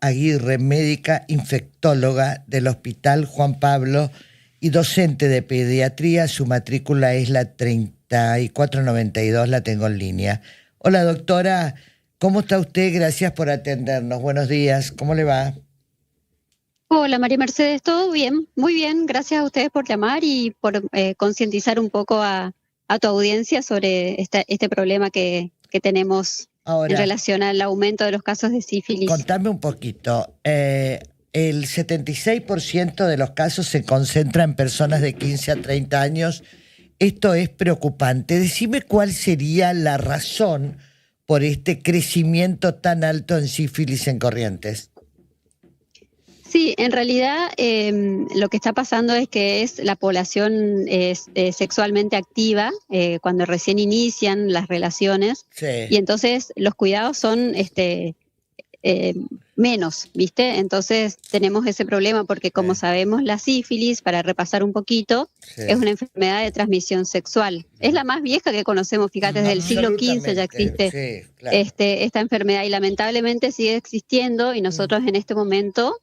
Aguirre, médica infectóloga del Hospital Juan Pablo y docente de pediatría. Su matrícula es la 3492, la tengo en línea. Hola doctora, ¿cómo está usted? Gracias por atendernos. Buenos días, ¿cómo le va? Hola María Mercedes, ¿todo bien? Muy bien, gracias a ustedes por llamar y por concientizar un poco a tu audiencia sobre este problema que tenemos en Ahora, relación al aumento de los casos de sífilis. contame un poquito. El 76% de los casos se concentra en personas de 15 a 30 años. Esto es preocupante. Decime cuál sería la razón por este crecimiento tan alto en sífilis en Corrientes. Sí, en realidad lo que está pasando es que la población sexualmente activa cuando recién inician las relaciones Sí. y entonces los cuidados son eh, menos, ¿viste? Entonces tenemos ese problema porque como sabemos la sífilis, para repasar un poquito, es Sí. una enfermedad de transmisión sexual. Es la más vieja que conocemos, fíjate, desde el siglo XV ya Absolutamente, existe sí, claro. esta enfermedad y lamentablemente sigue existiendo y nosotros en este momento,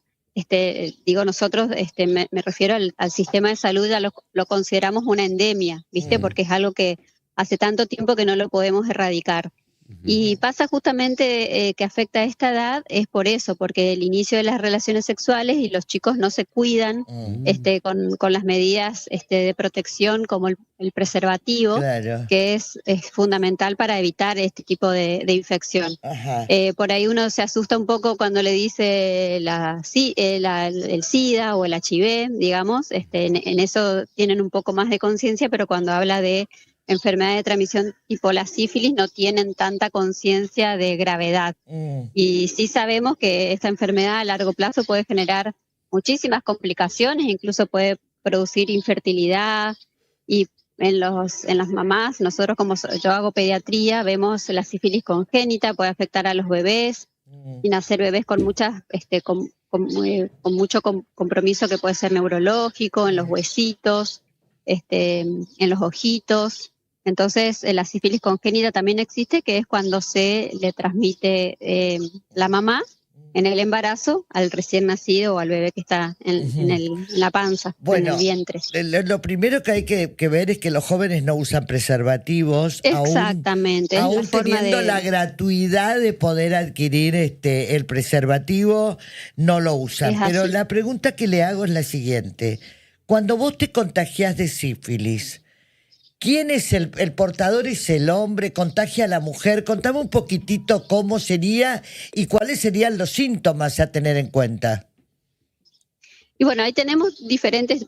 digo nosotros, me refiero al sistema de salud, ya lo consideramos una endemia, ¿viste? Porque es algo que hace tanto tiempo que no lo podemos erradicar. Y pasa justamente que afecta a esta edad, es por eso, porque el inicio de las relaciones sexuales y los chicos no se cuidan con las medidas de protección como el preservativo, Claro. que es fundamental para evitar este tipo de infección. Ajá. Por ahí uno se asusta un poco cuando le dice el SIDA o el HIV, digamos, en eso tienen un poco más de conciencia, pero cuando habla de enfermedad de transmisión tipo la sífilis no tienen tanta conciencia de gravedad. Y sí sabemos que esta enfermedad a largo plazo puede generar muchísimas complicaciones, incluso puede producir infertilidad y en las mamás, nosotros yo hago pediatría, vemos la sífilis congénita, puede afectar a los bebés y nacer bebés con mucho compromiso que puede ser neurológico, en los huesitos, en los ojitos. Entonces, la sífilis congénita también existe, que es cuando se le transmite la mamá en el embarazo al recién nacido o al bebé que está en la panza, en el Bueno, vientre. lo primero que hay que ver es que los jóvenes no usan preservativos, Exactamente, es la aún forma teniendo la de... gratuidad de poder adquirir el preservativo, no lo usan. Es Pero así. la pregunta que le hago es la siguiente. Cuando vos te contagiás de sífilis, ¿quién es el portador? ¿Es el hombre? ¿Contagia a la mujer? Contame un poquitito cómo sería y cuáles serían los síntomas a tener en cuenta. Y bueno, ahí tenemos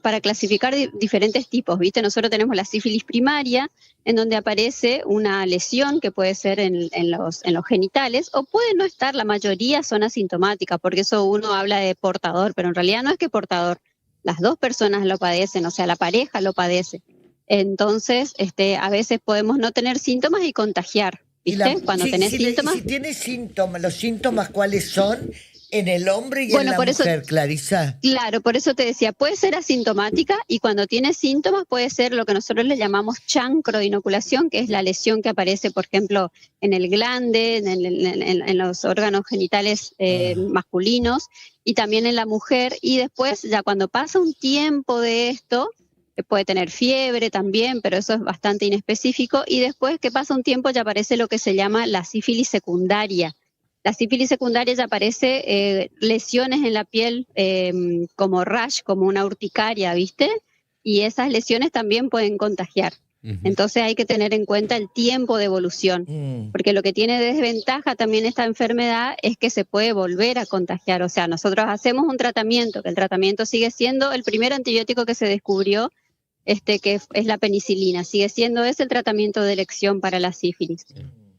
para clasificar diferentes tipos, ¿viste? Nosotros tenemos la sífilis primaria, en donde aparece una lesión que puede ser en los genitales, o puede no estar, la mayoría son asintomáticas, porque eso uno habla de portador, pero en realidad no es que portador, las dos personas lo padecen, o sea, la pareja lo padece. Entonces, a veces podemos no tener síntomas y contagiar, ¿viste? Cuando tenés síntomas. Si tiene síntomas, los síntomas, ¿cuáles son? En el hombre y en Bueno, la por eso mujer, Clarisa. Claro, por eso te decía, puede ser asintomática y cuando tiene síntomas puede ser lo que nosotros le llamamos chancro de inoculación, que es la lesión que aparece, por ejemplo, en el glande, en los órganos genitales masculinos y también en la mujer. Y después, ya cuando pasa un tiempo de esto, puede tener fiebre también, pero eso es bastante inespecífico. Y después que pasa un tiempo ya aparece lo que se llama la sífilis secundaria. La sífilis secundaria ya aparece lesiones en la piel como rash, como una urticaria, ¿viste? Y esas lesiones también pueden contagiar. Entonces hay que tener en cuenta el tiempo de evolución, porque lo que tiene de desventaja también esta enfermedad es que se puede volver a contagiar. O sea, nosotros hacemos un tratamiento, que el tratamiento sigue siendo el primer antibiótico que se descubrió, que es la penicilina, sigue siendo ese el tratamiento de elección para la sífilis.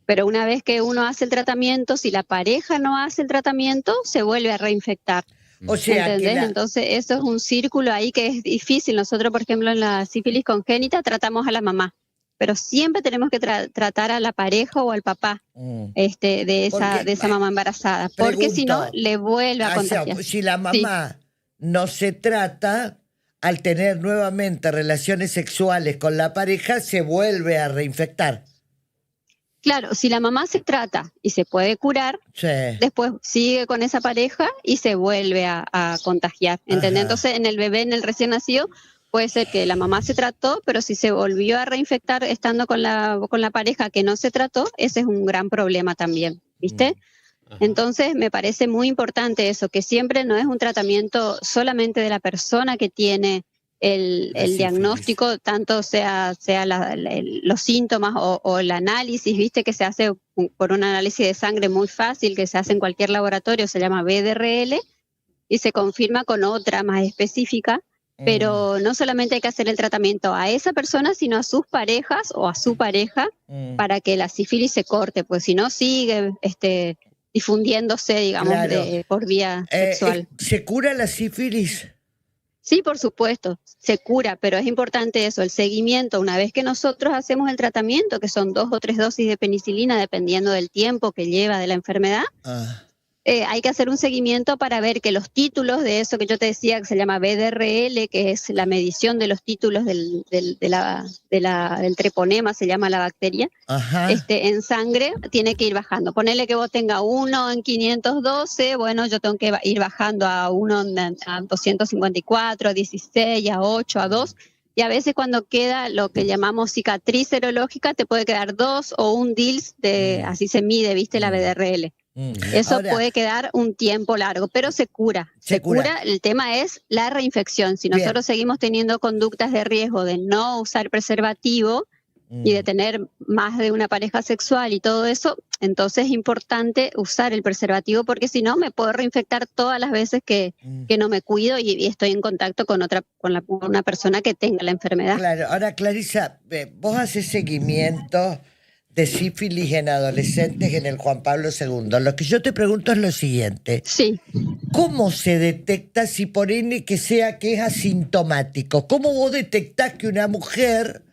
Pero una vez que uno hace el tratamiento, si la pareja no hace el tratamiento, se vuelve a reinfectar. O sea que ¿Entendés? Entonces eso es un círculo ahí que es difícil. Nosotros, por ejemplo, en la sífilis congénita tratamos a la mamá, pero siempre tenemos que tratar a la pareja o al papá de porque, esa mamá embarazada, porque si no, pregunto, le vuelve a o sea, contagiar. si la Sí. mamá no se trata, al tener nuevamente relaciones sexuales con la pareja, se vuelve a reinfectar. Claro, si la mamá se trata y se puede curar, Sí. después sigue con esa pareja y se vuelve a contagiar. ¿Entendés? Ajá. Entonces, en el bebé, en el recién nacido, puede ser que la mamá se trató, pero si se volvió a reinfectar estando con la pareja que no se trató, ese es un gran problema también, ¿viste? Ajá. Entonces, me parece muy importante eso, que siempre no es un tratamiento solamente de la persona que tiene el sífilis. diagnóstico, tanto sea los síntomas o el análisis, viste, que se hace por un análisis de sangre muy fácil, que se hace en cualquier laboratorio, se llama BDRL, y se confirma con otra más específica, pero no solamente hay que hacer el tratamiento a esa persona, sino a sus parejas o a su pareja para que la sífilis se corte, pues si no sigue difundiéndose, digamos, Claro. por vía sexual. ¿Se cura la sífilis? Sí, por supuesto, se cura, pero es importante eso, el seguimiento. Una vez que nosotros hacemos el tratamiento, que son 2 o 3 dosis de penicilina, dependiendo del tiempo que lleva de la enfermedad, hay que hacer un seguimiento para ver que los títulos de eso que yo te decía, que se llama BDRL, que es la medición de los títulos del treponema, se llama la bacteria, en sangre, tiene que ir bajando. Ponele que vos tenga 1 en 512, bueno, yo tengo que ir bajando a 1 a 254, a 16, a 8, a 2, y a veces cuando queda lo que llamamos cicatriz serológica, te puede quedar 2 o 1 DILS, así se mide, viste, la BDRL. Eso ahora, puede quedar un tiempo largo, pero se cura. Se cura. El tema es la reinfección. Si nosotros seguimos teniendo conductas de riesgo de no usar preservativo y de tener más de una pareja sexual y todo eso, entonces es importante usar el preservativo, porque si no me puedo reinfectar todas las veces que no me cuido y estoy en contacto con una persona que tenga la enfermedad. Claro, ahora Clarisa, vos haces seguimiento de sífilis en adolescentes en el Juan Pablo II. Lo que yo te pregunto es lo siguiente. Sí. ¿Cómo se detecta, si por N que sea que es asintomático? ¿Cómo vos detectás que una mujer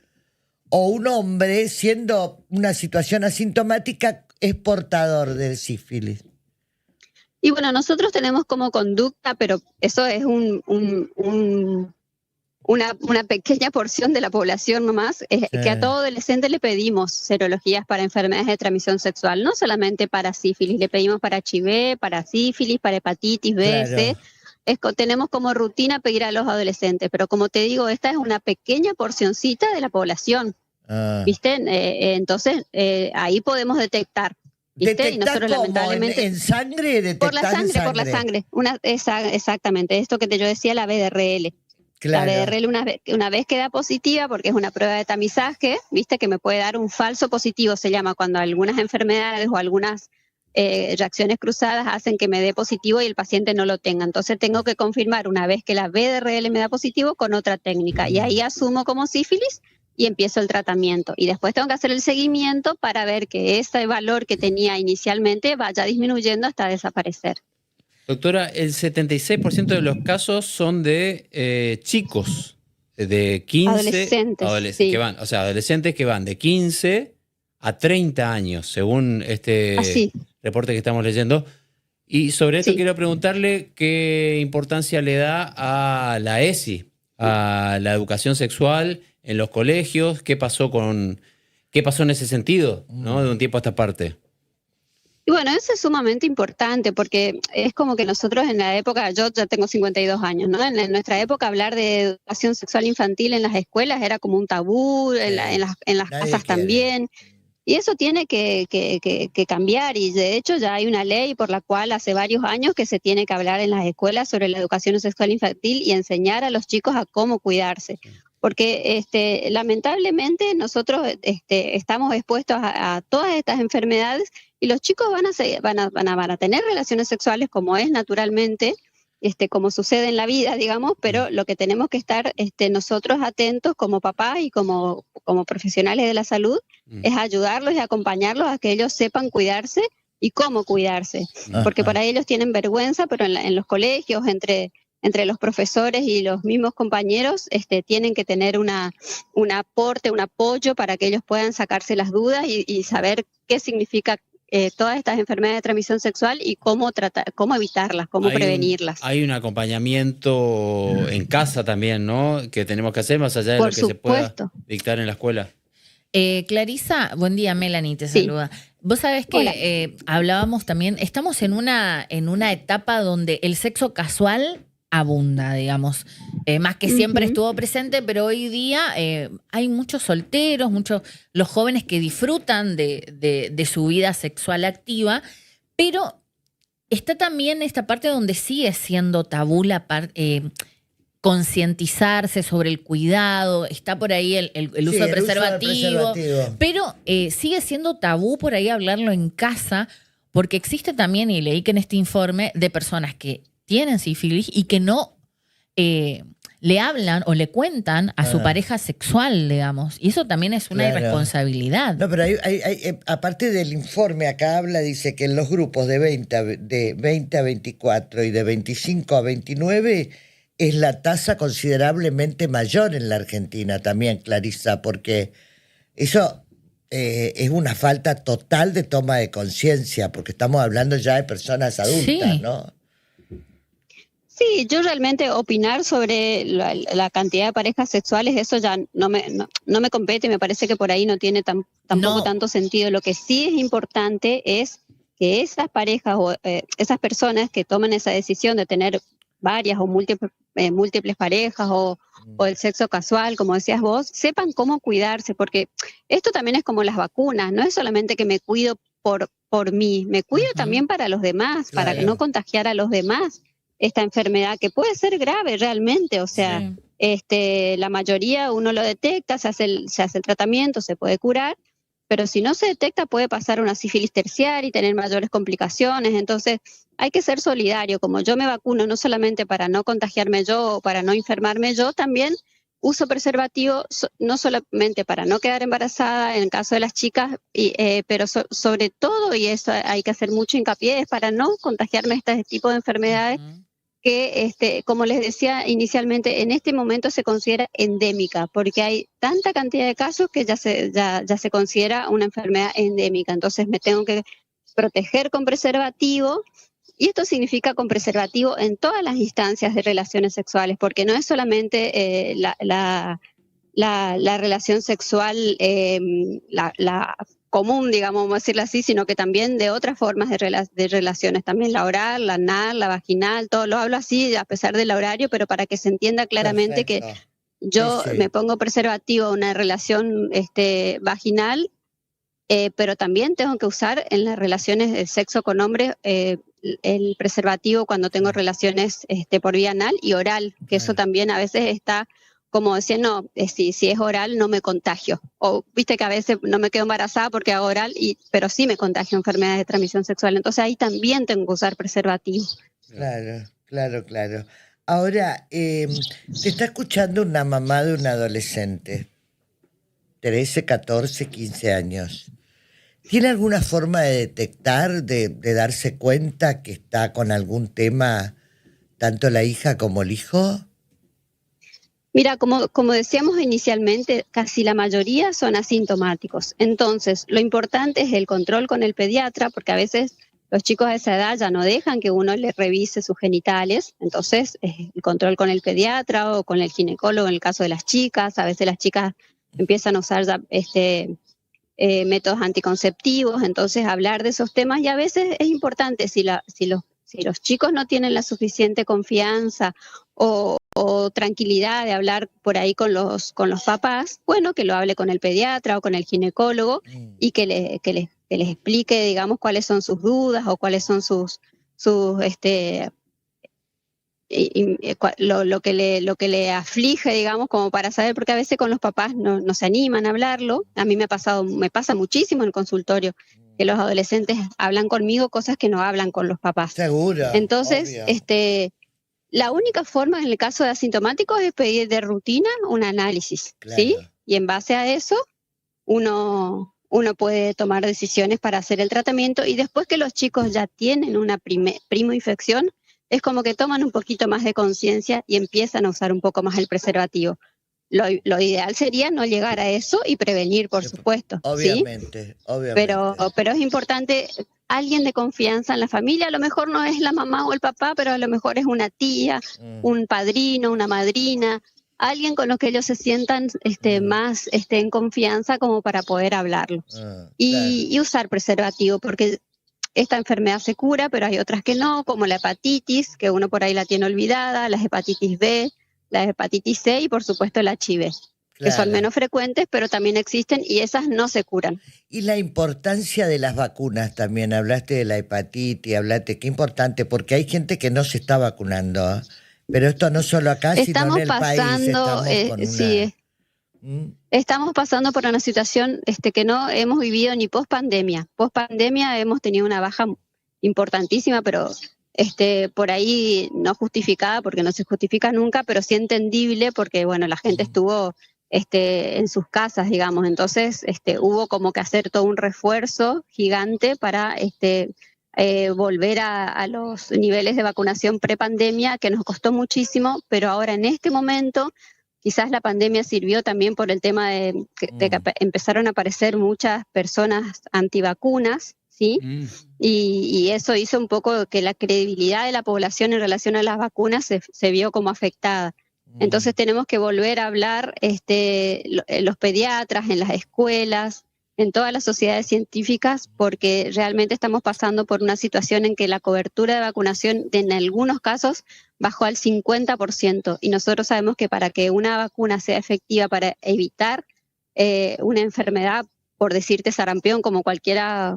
o un hombre, siendo una situación asintomática, es portador del sífilis? Y bueno, nosotros tenemos como conducta, pero eso es una pequeña porción de la población nomás, que a todo adolescente le pedimos serologías para enfermedades de transmisión sexual, no solamente para sífilis, le pedimos para HIV, para sífilis, para hepatitis B, C. Tenemos como rutina pedir a los adolescentes, pero como te digo, esta es una pequeña porcioncita de la población, ¿viste? Entonces, ahí podemos detectar. ¿Viste? Y nosotros lamentablemente ¿En sangre? Por la sangre. Exactamente, esto que yo decía, la BDRL. Claro. La BDRL una vez queda positiva, porque es una prueba de tamizaje, viste, que me puede dar un falso positivo, se llama, cuando algunas enfermedades o algunas reacciones cruzadas hacen que me dé positivo y el paciente no lo tenga. Entonces tengo que confirmar una vez que la BDRL me da positivo con otra técnica, y ahí asumo como sífilis y empiezo el tratamiento. Y después tengo que hacer el seguimiento para ver que ese valor que tenía inicialmente vaya disminuyendo hasta desaparecer. Doctora, el 76% de los casos son de chicos de 15... Adolescentes, sí. Adolescentes que van de 15 a 30 años, según este reporte que estamos leyendo. Y sobre esto quiero preguntarle qué importancia le da a la ESI, a la educación sexual en los colegios, qué pasó en ese sentido, ¿no? De un tiempo a esta parte. Y bueno, eso es sumamente importante, porque es como que nosotros en la época, yo ya tengo 52 años, ¿no? En nuestra época hablar de educación sexual infantil en las escuelas era como un tabú, en las casas también. Y eso tiene que cambiar, y de hecho ya hay una ley por la cual hace varios años que se tiene que hablar en las escuelas sobre la educación sexual infantil y enseñar a los chicos a cómo cuidarse. Porque lamentablemente nosotros estamos expuestos a todas estas enfermedades, y los chicos van a tener relaciones sexuales como es naturalmente, como sucede en la vida, digamos, pero lo que tenemos que estar nosotros atentos como papás y como profesionales de la salud es ayudarlos y acompañarlos a que ellos sepan cuidarse y cómo cuidarse. Porque por ahí ellos tienen vergüenza, pero en los colegios, entre los profesores y los mismos compañeros, tienen que tener un aporte, un apoyo para que ellos puedan sacarse las dudas y saber qué significa todas estas enfermedades de transmisión sexual y cómo evitarlas, cómo prevenirlas. Hay un acompañamiento en casa también, ¿no? Que tenemos que hacer más allá de lo que se pueda dictar en la escuela. Clarisa, buen día, Melanie te saluda. Vos sabés que hablábamos también, estamos en una etapa donde el sexo casual abunda, digamos, más que siempre estuvo presente, pero hoy día hay muchos solteros, los jóvenes que disfrutan de su vida sexual activa, pero está también esta parte donde sigue siendo tabú la concientizarse sobre el cuidado, está por ahí el uso del preservativo, pero sigue siendo tabú por ahí hablarlo en casa, porque existe también, y leí que en este informe, de personas que tienen sífilis y que no le hablan o le cuentan a su pareja sexual, digamos, y eso también es una irresponsabilidad. No, pero aparte del informe, acá dice que en los grupos de 20 a 24 y de 25 a 29 es la tasa considerablemente mayor en la Argentina también, Clarisa, porque eso es una falta total de toma de conciencia, porque estamos hablando ya de personas adultas, ¿no? Sí, yo realmente opinar sobre la cantidad de parejas sexuales, eso ya no me compete, me parece que por ahí no tiene tampoco tanto sentido. Lo que sí es importante es que esas parejas o esas personas que toman esa decisión de tener varias o múltiples parejas o el sexo casual, como decías vos, sepan cómo cuidarse, porque esto también es como las vacunas, no es solamente que me cuido por mí, me cuido también para los demás, para no contagiar a los demás esta enfermedad que puede ser grave realmente, o sea, la mayoría uno lo detecta, se hace el tratamiento, se puede curar, pero si no se detecta puede pasar una sífilis terciaria y tener mayores complicaciones. Entonces hay que ser solidario. Como yo me vacuno no solamente para no contagiarme yo o para no enfermarme yo, también uso preservativo no solamente para no quedar embarazada en el caso de las chicas, pero sobre todo, y eso hay que hacer mucho hincapié, es para no contagiarme este tipo de enfermedades que, como les decía inicialmente, en este momento se considera endémica, porque hay tanta cantidad de casos que ya se considera una enfermedad endémica. Entonces me tengo que proteger con preservativo, y esto significa con preservativo en todas las instancias de relaciones sexuales, porque no es solamente la relación sexual, la común, digamos, vamos a decirlo así, sino que también de otras formas de relaciones, también la oral, la anal, la vaginal, todo lo hablo así a pesar del horario, pero para que se entienda claramente que yo me pongo preservativo en una relación vaginal, pero también tengo que usar en las relaciones de sexo con hombres el preservativo cuando tengo relaciones por vía anal y oral, que eso también a veces está como decir, no, si es oral no me contagio. O viste que a veces no me quedo embarazada porque hago oral, pero sí me contagio enfermedades de transmisión sexual. Entonces ahí también tengo que usar preservativo. Claro. Ahora, te está escuchando una mamá de un adolescente, 13, 14, 15 años. ¿Tiene alguna forma de detectar, de darse cuenta que está con algún tema, tanto la hija como el hijo? Mira, como decíamos inicialmente, casi la mayoría son asintomáticos. Entonces, lo importante es el control con el pediatra, porque a veces los chicos a esa edad ya no dejan que uno les revise sus genitales. Entonces, el control con el pediatra o con el ginecólogo en el caso de las chicas. A veces las chicas empiezan a usar ya, métodos anticonceptivos, entonces hablar de esos temas, y a veces es importante si los chicos no tienen la suficiente confianza o tranquilidad de hablar por ahí con los papás, bueno, que lo hable con el pediatra o con el ginecólogo y que les explique, digamos, cuáles son sus dudas o cuáles son lo que le aflige, digamos, como para saber, porque a veces con los papás no se animan a hablarlo. A mí me pasa muchísimo en el consultorio que los adolescentes hablan conmigo cosas que no hablan con los papás. Seguro. Entonces, obvio. La única forma en el caso de asintomáticos es pedir de rutina un análisis, Claro. ¿sí? Y en base a eso uno puede tomar decisiones para hacer el tratamiento, y después que los chicos ya tienen una primo infección, es como que toman un poquito más de conciencia y empiezan a usar un poco más el preservativo. Lo ideal sería no llegar a eso y prevenir, por supuesto. Obviamente, ¿sí? obviamente. Pero es importante alguien de confianza en la familia. A lo mejor no es la mamá o el papá, pero a lo mejor es una tía, un padrino, una madrina, alguien con lo que ellos se sientan más en confianza como para poder hablarlo. Y usar preservativo, porque esta enfermedad se cura, pero hay otras que no, como la hepatitis, que uno por ahí la tiene olvidada, la hepatitis B, la hepatitis C y por supuesto el HIV, que son menos frecuentes, pero también existen y esas no se curan. Y la importancia de las vacunas también, hablaste de la hepatitis, hablaste, qué importante, porque hay gente que no se está vacunando, pero esto no solo acá, sino en el país. Estamos pasando por una situación que no hemos vivido ni post-pandemia. Post-pandemia hemos tenido una baja importantísima, pero por ahí no justificada, porque no se justifica nunca, pero sí entendible, porque bueno, la gente estuvo en sus casas, digamos. Entonces hubo como que hacer todo un refuerzo gigante para volver a los niveles de vacunación pre-pandemia, que nos costó muchísimo, pero ahora en este momento quizás la pandemia sirvió también por el tema de que empezaron a aparecer muchas personas antivacunas, ¿sí? Y eso hizo un poco que la credibilidad de la población en relación a las vacunas se vio como afectada. Entonces tenemos que volver a hablar los pediatras, en las escuelas, en todas las sociedades científicas, porque realmente estamos pasando por una situación en que la cobertura de vacunación en algunos casos bajó al 50%, y nosotros sabemos que para que una vacuna sea efectiva para evitar una enfermedad, por decirte sarampión, como cualquiera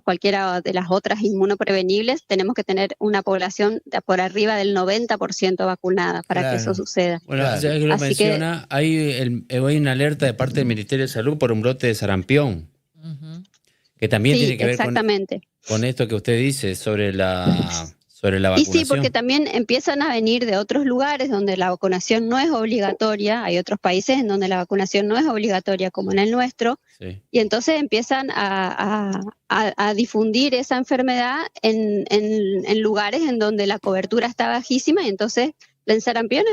de las otras inmunoprevenibles, tenemos que tener una población por arriba del 90% vacunada para que eso suceda. Bueno, ya que lo menciona, hay una alerta de parte del Ministerio de Salud por un brote de sarampión. Que también tiene que ver con esto que usted dice sobre la vacunación. Y sí, porque también empiezan a venir de otros lugares donde la vacunación no es obligatoria. Hay otros países en donde la vacunación no es obligatoria, como en el nuestro, y entonces empiezan a difundir esa enfermedad en lugares en donde la cobertura está bajísima, y entonces el sarampión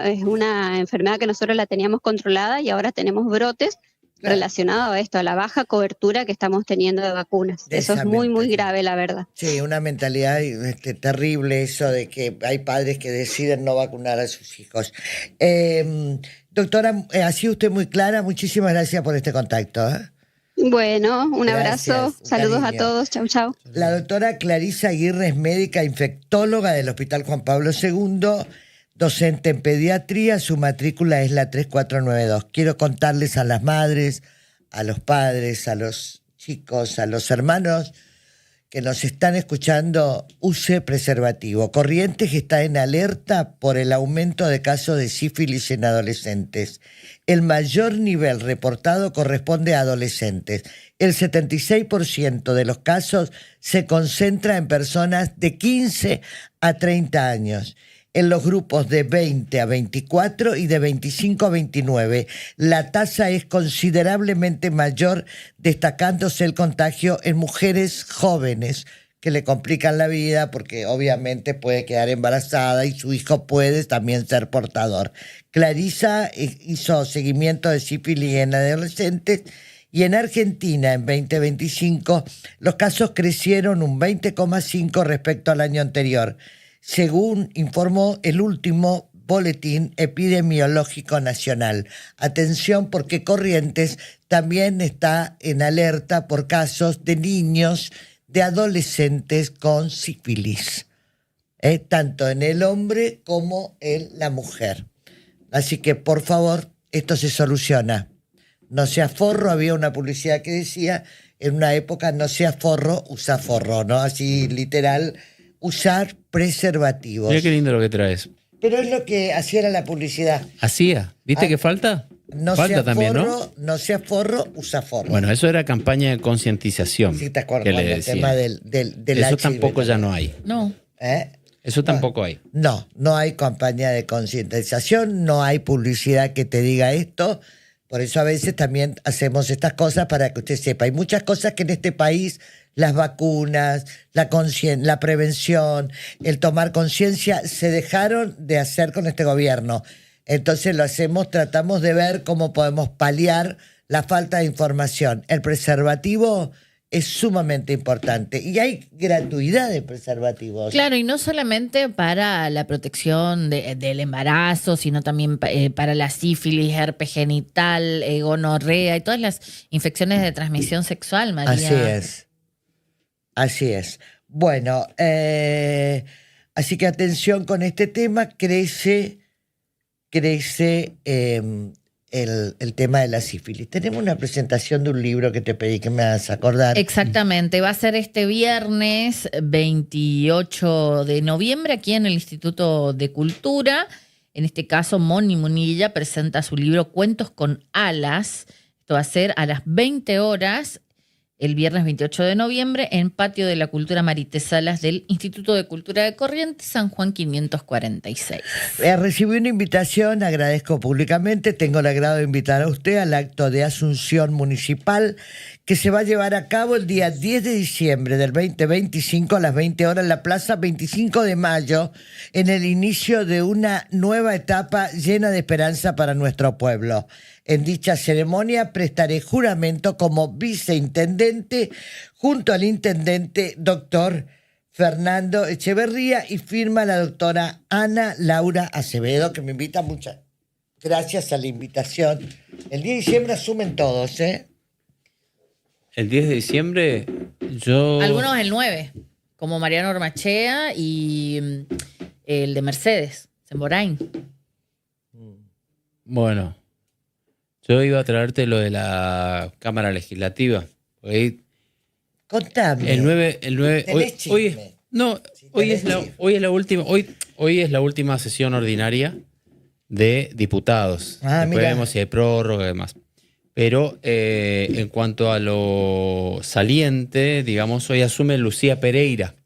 es una enfermedad que nosotros la teníamos controlada y ahora tenemos brotes relacionado a esto, a la baja cobertura que estamos teniendo de vacunas. Eso es muy, muy grave, la verdad. Sí, una mentalidad terrible eso de que hay padres que deciden no vacunar a sus hijos. Doctora, ha sido usted muy clara. Muchísimas gracias por este contacto. Bueno, un abrazo. Saludos a todos. Chau, chau. La doctora Clarisa Aguirre es médica infectóloga del Hospital Juan Pablo II, docente en pediatría, su matrícula es la 3492. Quiero contarles a las madres, a los padres, a los chicos, a los hermanos que nos están escuchando, use preservativo. Corrientes está en alerta por el aumento de casos de sífilis en adolescentes. El mayor nivel reportado corresponde a adolescentes. El 76% de los casos se concentra en personas de 15 a 30 años. En los grupos de 20 a 24 y de 25 a 29. La tasa es considerablemente mayor, destacándose el contagio en mujeres jóvenes que le complican la vida porque obviamente puede quedar embarazada y su hijo puede también ser portador. Clarisa hizo seguimiento de sífilis en adolescentes y en Argentina en 2025 los casos crecieron un 20,5% respecto al año anterior, según informó el último Boletín Epidemiológico Nacional. Atención, porque Corrientes también está en alerta por casos de niños, de adolescentes con sífilis, tanto en el hombre como en la mujer. Así que, por favor, esto se soluciona. No sea forro, había una publicidad que decía, en una época, no sea forro, usa forro, ¿no? Así literal, usar preservativos. Mira qué lindo lo que traes. Pero es lo que hacía la publicidad. ¿Hacía? ¿Viste que falta? No falta sea también, forro, ¿no? No sea forro, usa forro. Bueno, eso era campaña de concientización. Sí, te acuerdas, el tema del eso HIV, tampoco ya no hay. No. Eso tampoco hay. No hay campaña de concientización, no hay publicidad que te diga esto. Por eso a veces también hacemos estas cosas para que usted sepa. Hay muchas cosas que en este país, las vacunas, la prevención, el tomar conciencia, se dejaron de hacer con este gobierno. Entonces lo hacemos, tratamos de ver cómo podemos paliar la falta de información. El preservativo es sumamente importante. Y hay gratuidad de preservativos. Claro, y no solamente para la protección del embarazo, sino también para la sífilis, herpes genital, gonorrea y todas las infecciones de transmisión sexual, María. Así es. Así es. Bueno, así que atención con este tema, crece el tema de la sífilis. Tenemos una presentación de un libro que te pedí que me hagas acordar. Exactamente, va a ser este viernes 28 de noviembre aquí en el Instituto de Cultura. En este caso, Moni Munilla presenta su libro Cuentos con Alas. Esto va a ser a las 20 horas el viernes 28 de noviembre en Patio de la Cultura Marité Salas del Instituto de Cultura de Corrientes, San Juan 546. Recibí una invitación, agradezco públicamente, tengo el agrado de invitar a usted al acto de Asunción Municipal que se va a llevar a cabo el día 10 de diciembre del 2025 a las 20 horas en la Plaza 25 de Mayo, en el inicio de una nueva etapa llena de esperanza para nuestro pueblo. En dicha ceremonia prestaré juramento como viceintendente junto al intendente doctor Fernando Echeverría y firma la doctora Ana Laura Acevedo, que me invita muchas gracias a la invitación. El 10 de diciembre asumen todos, ¿eh? El 10 de diciembre yo... Algunos el 9, como Mariano Ormachea y el de Mercedes, Semborain. Bueno, yo iba a traerte lo de la Cámara Legislativa. Contame. El 9 hoy es la última sesión ordinaria de diputados. Después vemos si hay prórroga y demás. Pero en cuanto a lo saliente, digamos, hoy asume Lucía Pereira.